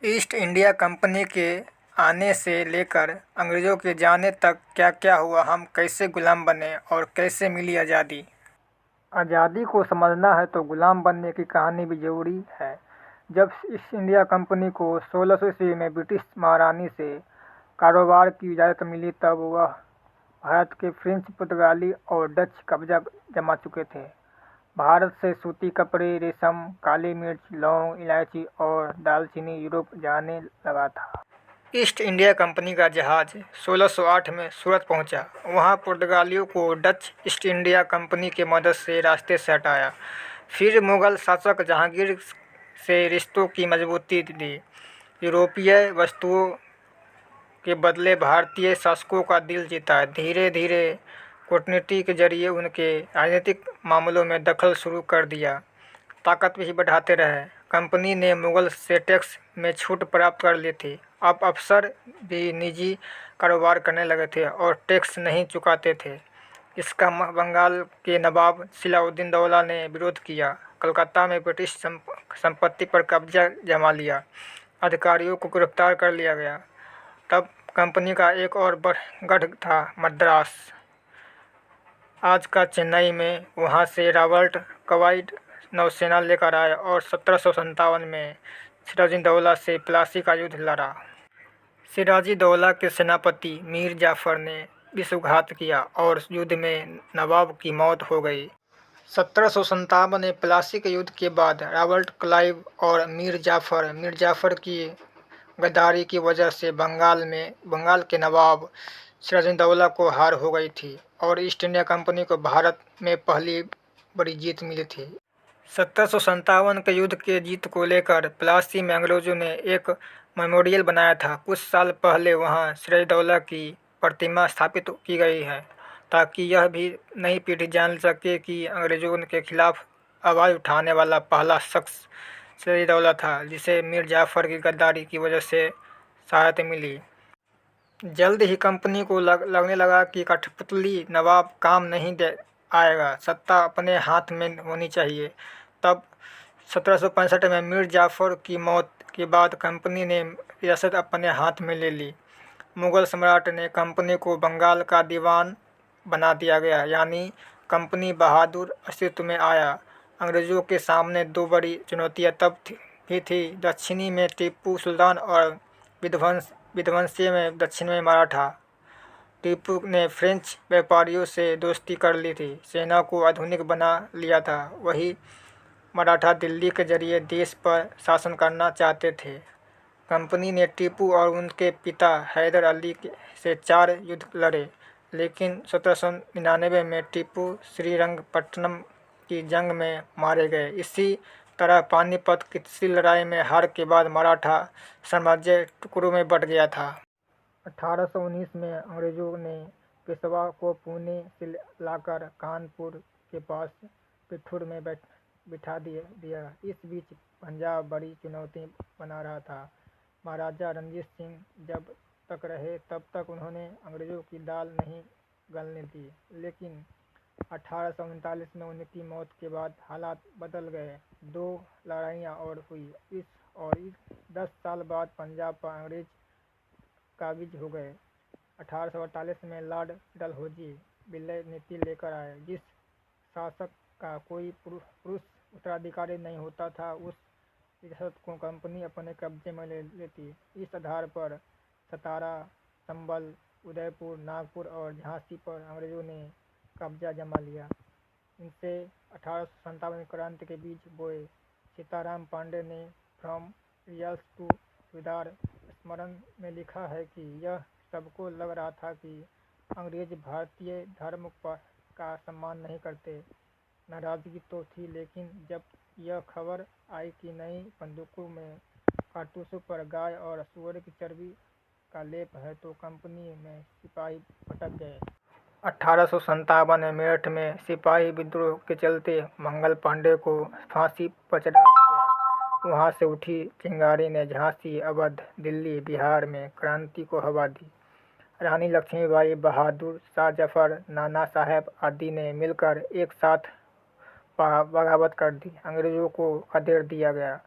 East India company के आने से लेकर अंग्रेज़ों के जाने तक क्या क्या हुआ, हम कैसे गुलाम बने और कैसे मिली आज़ादी। आज़ादी को समझना है तो गुलाम बनने की कहानी भी ज़रूरी है। जब ईस्ट इंडिया कंपनी को 1600 ईस्वी में ब्रिटिश महारानी से कारोबार की इजाज़त मिली, तब वह भारत के फ्रेंच, पुर्तगाली और डच कब्जा जमा चुके थे। भारत से सूती कपड़े, रेशम, काली मिर्च, लौंग, इलायची और दालचीनी यूरोप जाने लगा था। ईस्ट इंडिया कंपनी का जहाज 1608 में सूरत पहुंचा। वहां पुर्तगालियों को डच ईस्ट इंडिया कंपनी की मदद से रास्ते से हटाया। फिर मुगल शासक जहांगीर से रिश्तों की मजबूती दी। यूरोपीय वस्तुओं के बदले भारतीय शासकों का दिल जीता। धीरे धीरे कूटनीति के जरिए उनके राजनीतिक मामलों में दखल शुरू कर दिया। ताकत भी बढ़ाते रहे। कंपनी ने मुगल से टैक्स में छूट प्राप्त कर ली थी। अब अफसर भी निजी कारोबार करने लगे थे और टैक्स नहीं चुकाते थे। इसका बंगाल के नवाब सिलाउद्दीन दौला ने विरोध किया। कलकत्ता में ब्रिटिश संपत्ति पर कब्जा जमा लिया। अधिकारियों को गिरफ्तार कर लिया गया। तब कंपनी का एक और गढ़ था मद्रास, आज का चेन्नई में। वहां से रॉबर्ट क्लाइव नौसेना लेकर आए और 1757 में सिराजुद्दौला से प्लासी का युद्ध लड़ा। सिराजुद्दौला के सेनापति मीर जाफर ने विश्वासघात किया और युद्ध में नवाब की मौत हो गई। 1757 में प्लासी के युद्ध के बाद रॉबर्ट क्लाइव और मीर जाफर की गद्दारी की वजह से बंगाल के नवाब सिराजुद्दौला को हार हो गई थी और ईस्ट इंडिया कंपनी को भारत में पहली बड़ी जीत मिली थी। 1757 के युद्ध के जीत को लेकर प्लासी में अंग्रेजों ने एक मेमोरियल बनाया था। कुछ साल पहले वहां सिराजुद्दौला की प्रतिमा स्थापित की गई है, ताकि यह भी नई पीढ़ी जान सके कि अंग्रेजों के खिलाफ आवाज़ उठाने वाला पहला शख्स सिराजुद्दौला था, जिसे मीर जाफर की गद्दारी की वजह से सहायता मिली। जल्द ही कंपनी को लगने लगा कि कठपुतली नवाब काम नहीं दे आएगा, सत्ता अपने हाथ में होनी चाहिए। तब 1765 में मीर जाफर की मौत के बाद कंपनी ने रियासत अपने हाथ में ले ली। मुगल सम्राट ने कंपनी को बंगाल का दीवान बना दिया गया, यानी कंपनी बहादुर अस्तित्व में आया। अंग्रेज़ों के सामने दो बड़ी चुनौतियां तब भी थी। दक्षिणी में टीपू सुल्तान और विध्वंसी में दक्षिण में मराठा। टीपू ने फ्रेंच व्यापारियों से दोस्ती कर ली थी, सेना को आधुनिक बना लिया था। वही मराठा दिल्ली के जरिए देश पर शासन करना चाहते थे। कंपनी ने टीपू और उनके पिता हैदर अली से 4 युद्ध लड़े, लेकिन 1799 में टीपू श्रीरंगपट्टनम की जंग में मारे गए। इसी तरह पानीपत की तीसरी लड़ाई में हार के बाद मराठा साम्राज्य टुकड़ों में बंट गया था। 1819 में अंग्रेजों ने पेशवा को पुणे से लाकर कानपुर के पास पिथौर में बिठा दिया। इस बीच पंजाब बड़ी चुनौती बना रहा था। महाराजा रणजीत सिंह जब तक रहे तब तक उन्होंने अंग्रेजों की दाल नहीं गलने दी, लेकिन 1839 में उनकी मौत के बाद हालात बदल गए। 2 लड़ाइयाँ और हुई। इस 10 साल बाद पंजाब पर अंग्रेज काबिज हो गए। 1848 में लॉर्ड डलहौजी विलय नीति लेकर आए। जिस शासक का कोई पुरुष उत्तराधिकारी नहीं होता था, उस रियासत को कंपनी अपने कब्जे में ले लेती। इस आधार पर सतारा, संभल, उदयपुर, नागपुर और झांसी पर अंग्रेजों ने कब्जा जमा लिया। इनसे 1857 में क्रांति के बीज बोए। सीताराम पांडे ने फ्रॉम रियाल्स टू सुधार स्मरण में लिखा है कि यह सबको लग रहा था कि अंग्रेज भारतीय धर्म का सम्मान नहीं करते। नाराजगी तो थी, लेकिन जब यह खबर आई कि नई बंदूकों में कारतूसों पर गाय और सूअर की चर्बी का लेप है, तो कंपनी में सिपाही भटक गए। 1857 में मेरठ में सिपाही विद्रोह के चलते मंगल पांडे को फांसी पर चढ़ा दिया। वहां से उठी चिंगारी ने झांसी, अवध, दिल्ली, बिहार में क्रांति को हवा दी। रानी लक्ष्मीबाई, बहादुर शाह जफर, नाना साहेब आदि ने मिलकर एक साथ बगावत कर दी। अंग्रेजों को खदेड़ दिया गया।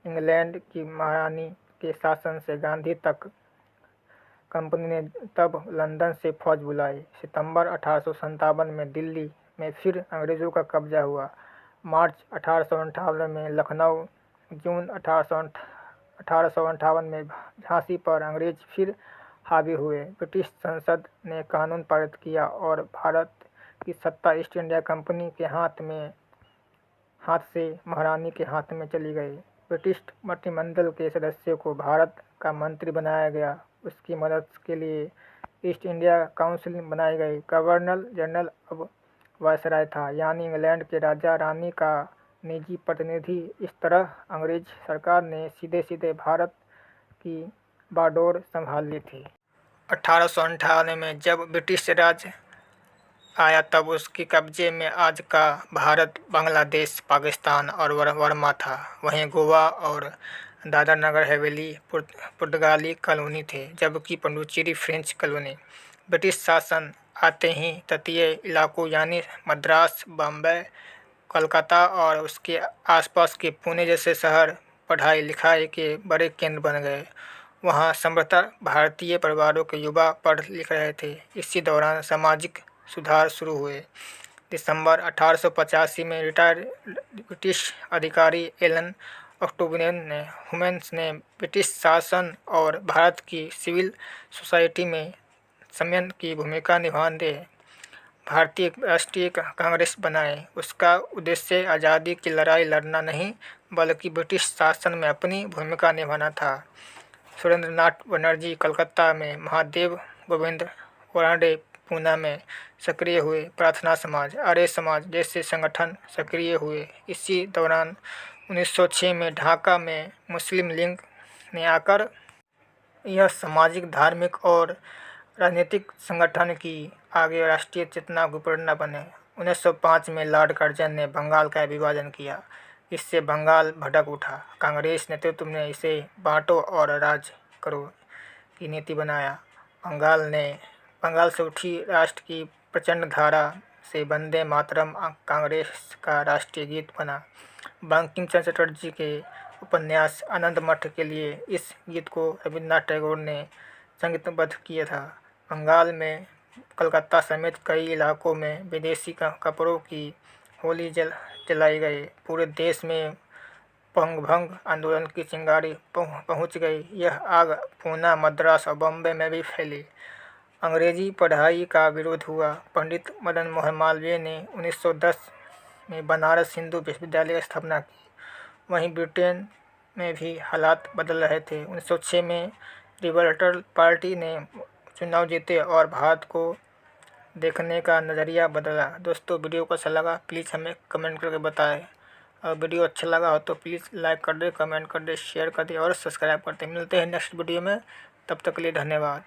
इंग्लैंड की महारानी के शासन से गांधी तक कंपनी ने तब लंदन से फौज बुलाई। सितंबर 1857 में दिल्ली में फिर अंग्रेज़ों का कब्जा हुआ। मार्च 1858 में लखनऊ, जून 1858 में झांसी पर अंग्रेज फिर हावी हुए। ब्रिटिश संसद ने कानून पारित किया और भारत की सत्ता ईस्ट इंडिया कंपनी के हाथ से महारानी के हाथ में चली गई। ब्रिटिश मंत्रिमंडल के सदस्यों को भारत का मंत्री बनाया गया। उसकी मदद के लिए ईस्ट इंडिया काउंसिल बनाई गई। गवर्नर जनरल अब वायसराय था, यानी इंग्लैंड के राजा रानी का निजी प्रतिनिधि। इस तरह अंग्रेज सरकार ने सीधे सीधे भारत की बागडोर संभाल ली थी। 1858 में जब ब्रिटिश राज आया तब उसके कब्जे में आज का भारत, बांग्लादेश, पाकिस्तान और बर्मा था। वहीं गोवा और दादर नगर हवेली पुर्तगाली कॉलोनी थे, जबकि पुडुचेरी फ्रेंच कॉलोनी। ब्रिटिश शासन आते ही तटीय इलाकों यानी मद्रास, बॉम्बे, कोलकाता और उसके आसपास के पुणे जैसे शहर पढ़ाई लिखाई के बड़े केंद्र बन गए। वहाँ संभवतः भारतीय परिवारों के युवा पढ़ लिख रहे थे। इसी दौरान सामाजिक सुधार शुरू हुए। दिसंबर 1885 में रिटायर्ड ब्रिटिश अधिकारी एलन ऑक्टोवियन ने ब्रिटिश शासन और भारत की सिविल सोसाइटी में संयमन की भूमिका निभाने भारतीय राष्ट्रीय कांग्रेस बनाए। उसका उद्देश्य आज़ादी की लड़ाई लड़ना नहीं, बल्कि ब्रिटिश शासन में अपनी भूमिका निभाना था। सुरेंद्रनाथ बनर्जी कलकत्ता में, महादेव गोविंद ओरांडे पूना में सक्रिय हुए। प्रार्थना समाज, आर्य समाज जैसे संगठन सक्रिय हुए। इसी दौरान 1906 में ढाका में मुस्लिम लीग ने आकर यह सामाजिक, धार्मिक और राजनीतिक संगठन की आगे राष्ट्रीय चेतना की प्रेरणा बने। 1905 में लॉर्ड कर्जन ने बंगाल का विभाजन किया। इससे बंगाल भड़क उठा। कांग्रेस नेतृत्व ने इसे बांटो और राज करो की नीति बनाया। बंगाल से उठी राष्ट्र की प्रचंड धारा से वंदे मातरम कांग्रेस का राष्ट्रीय गीत बना। बंकिम चंद्र चटर्जी के उपन्यास आनंद मठ के लिए इस गीत को रविन्द्रनाथ टैगोर ने संगीतबद्ध किया था। बंगाल में कलकत्ता समेत कई इलाकों में विदेशी कपड़ों की होली जलाई गई। पूरे देश में भंग आंदोलन की चिंगारी पहुंच गई। यह आग पूना, मद्रास और बॉम्बे में भी फैली। अंग्रेजी पढ़ाई का विरोध हुआ। पंडित मदन मोहन मालवीय ने 1910 में बनारस हिंदू विश्वविद्यालय की स्थापना की। वहीं ब्रिटेन में भी हालात बदल रहे थे। 1906 में लिबरल पार्टी ने चुनाव जीते और भारत को देखने का नज़रिया बदला। दोस्तों, वीडियो को अच्छा लगा प्लीज़ हमें कमेंट करके बताएं। और वीडियो अच्छा लगा हो तो प्लीज़ लाइक कर दे, कमेंट कर दे, शेयर कर दे और सब्सक्राइब कर दे। मिलते हैं नेक्स्ट वीडियो में, तब तक के लिए धन्यवाद।